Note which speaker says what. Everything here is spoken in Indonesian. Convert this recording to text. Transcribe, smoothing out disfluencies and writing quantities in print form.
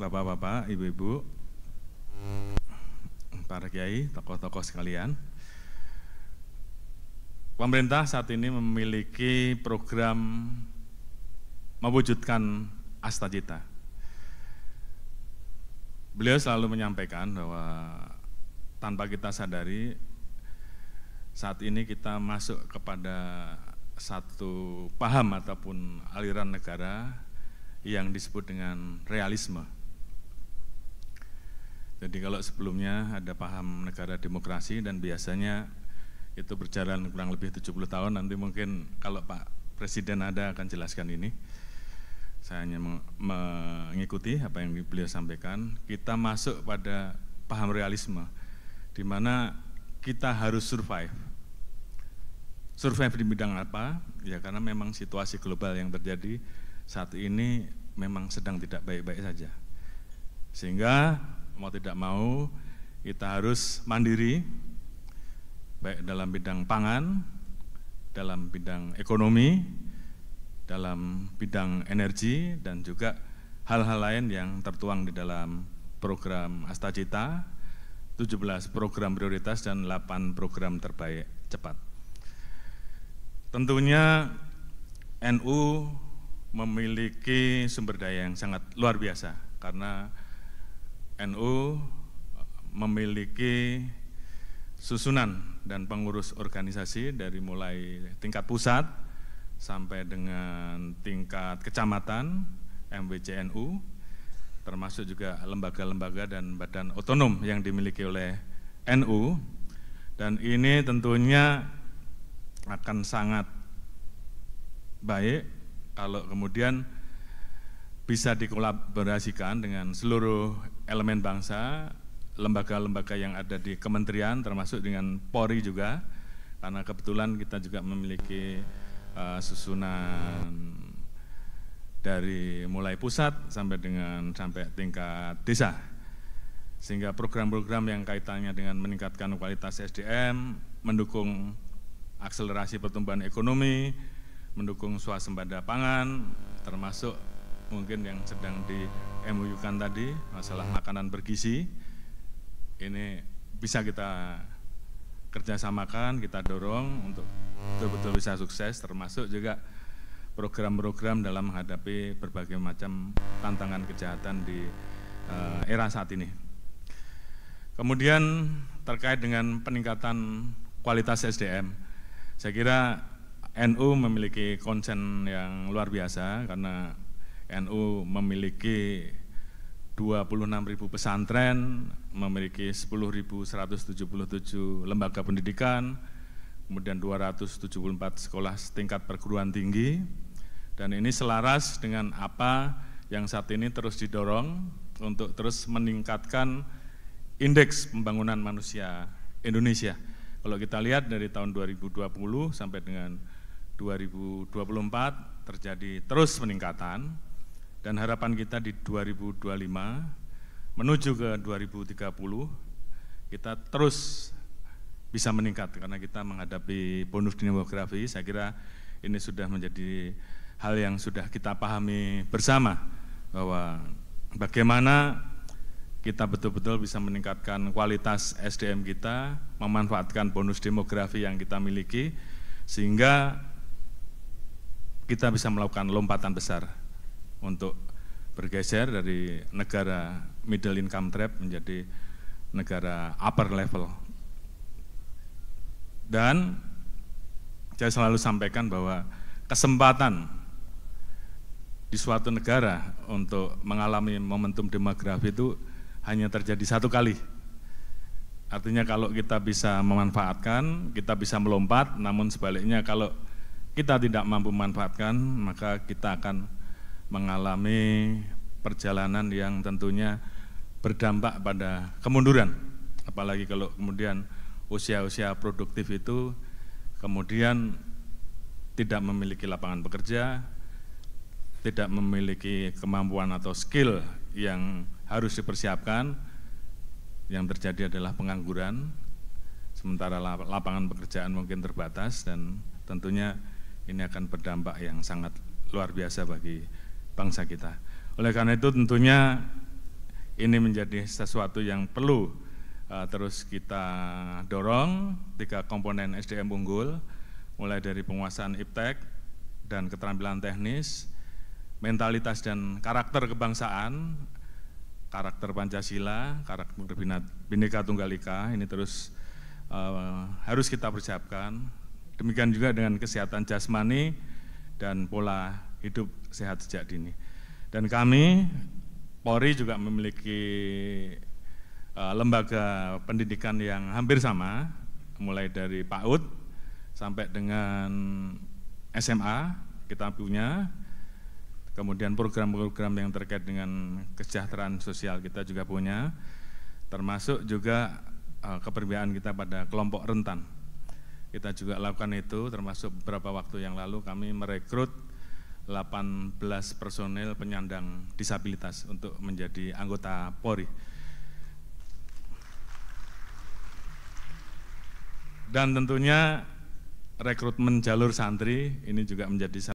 Speaker 1: Bapak-bapak, ibu-ibu, para kiai, tokoh-tokoh sekalian. Pemerintah saat ini memiliki program mewujudkan Astagita. Beliau selalu menyampaikan bahwa tanpa kita sadari, saat ini kita masuk kepada satu paham ataupun aliran negara yang disebut dengan realisme. Jadi kalau sebelumnya ada paham negara demokrasi dan biasanya itu berjalan kurang lebih 70 tahun, nanti mungkin kalau Pak Presiden ada akan jelaskan ini. Saya hanya mengikuti apa yang beliau sampaikan. Kita masuk pada paham realisme, di mana kita harus survive. Survive di bidang apa? Ya karena memang situasi global yang terjadi saat ini memang sedang tidak baik-baik saja. Sehingga mau tidak mau kita harus mandiri, baik dalam bidang pangan, dalam bidang ekonomi, dalam bidang energi, dan juga hal-hal lain yang tertuang di dalam program Astagita, 17 program prioritas dan 8 program terbaik cepat. Tentunya NU memiliki sumber daya yang sangat luar biasa karena NU memiliki susunan dan pengurus organisasi dari mulai tingkat pusat sampai dengan tingkat kecamatan, MWCNU, termasuk juga lembaga-lembaga dan badan otonom yang dimiliki oleh NU, dan ini tentunya akan sangat baik kalau kemudian bisa dikolaborasikan dengan seluruh elemen bangsa, lembaga-lembaga yang ada di kementerian, termasuk dengan Polri juga, karena kebetulan kita juga memiliki susunan dari mulai pusat sampai tingkat desa, sehingga program-program yang kaitannya dengan meningkatkan kualitas SDM, mendukung akselerasi pertumbuhan ekonomi, mendukung swasembada pangan, termasuk mungkin yang sedang di MUU-kan tadi, masalah makanan bergizi, ini bisa kita kerjasamakan, kita dorong untuk betul-betul bisa sukses, termasuk juga program-program dalam menghadapi berbagai macam tantangan kejahatan di era saat ini. Kemudian terkait dengan peningkatan kualitas SDM, saya kira NU memiliki konsen yang luar biasa karena NU memiliki 26.000 pesantren, memiliki 10.177 lembaga pendidikan, kemudian 274 sekolah tingkat perguruan tinggi, dan ini selaras dengan apa yang saat ini terus didorong untuk terus meningkatkan indeks pembangunan manusia Indonesia. Kalau kita lihat dari tahun 2020 sampai dengan 2024 terjadi terus peningkatan, dan harapan kita di 2025 menuju ke 2030 kita terus bisa meningkat karena kita menghadapi bonus demografi. Saya kira ini sudah menjadi hal yang sudah kita pahami bersama bahwa bagaimana kita betul-betul bisa meningkatkan kualitas SDM kita, memanfaatkan bonus demografi yang kita miliki sehingga kita bisa melakukan lompatan besar untuk bergeser dari negara middle income trap menjadi negara upper level. Dan saya selalu sampaikan bahwa kesempatan di suatu negara untuk mengalami momentum demografi itu hanya terjadi satu kali. Artinya kalau kita bisa memanfaatkan, kita bisa melompat, namun sebaliknya kalau kita tidak mampu memanfaatkan, maka kita akan mengalami perjalanan yang tentunya berdampak pada kemunduran. Apalagi kalau kemudian usia-usia produktif itu kemudian tidak memiliki lapangan pekerja, tidak memiliki kemampuan atau skill yang harus dipersiapkan, yang terjadi adalah pengangguran, sementara lapangan pekerjaan mungkin terbatas, dan tentunya ini akan berdampak yang sangat luar biasa bagi bangsa kita. Oleh karena itu tentunya ini menjadi sesuatu yang perlu terus kita dorong. 3 komponen SDM unggul, mulai dari penguasaan iptek dan keterampilan teknis, mentalitas dan karakter kebangsaan, karakter Pancasila, karakter Bhinneka Tunggal Ika, ini terus harus kita persiapkan. Demikian juga dengan kesehatan jasmani dan pola hidup sehat sejak dini. Dan kami, Polri juga memiliki lembaga pendidikan yang hampir sama, mulai dari PAUD sampai dengan SMA kita punya, kemudian program-program yang terkait dengan kesejahteraan sosial kita juga punya, termasuk juga keberpihakan kita pada kelompok rentan. Kita juga lakukan itu, termasuk beberapa waktu yang lalu kami merekrut 18 personel penyandang disabilitas untuk menjadi anggota Polri. Dan tentunya rekrutmen jalur santri ini juga menjadi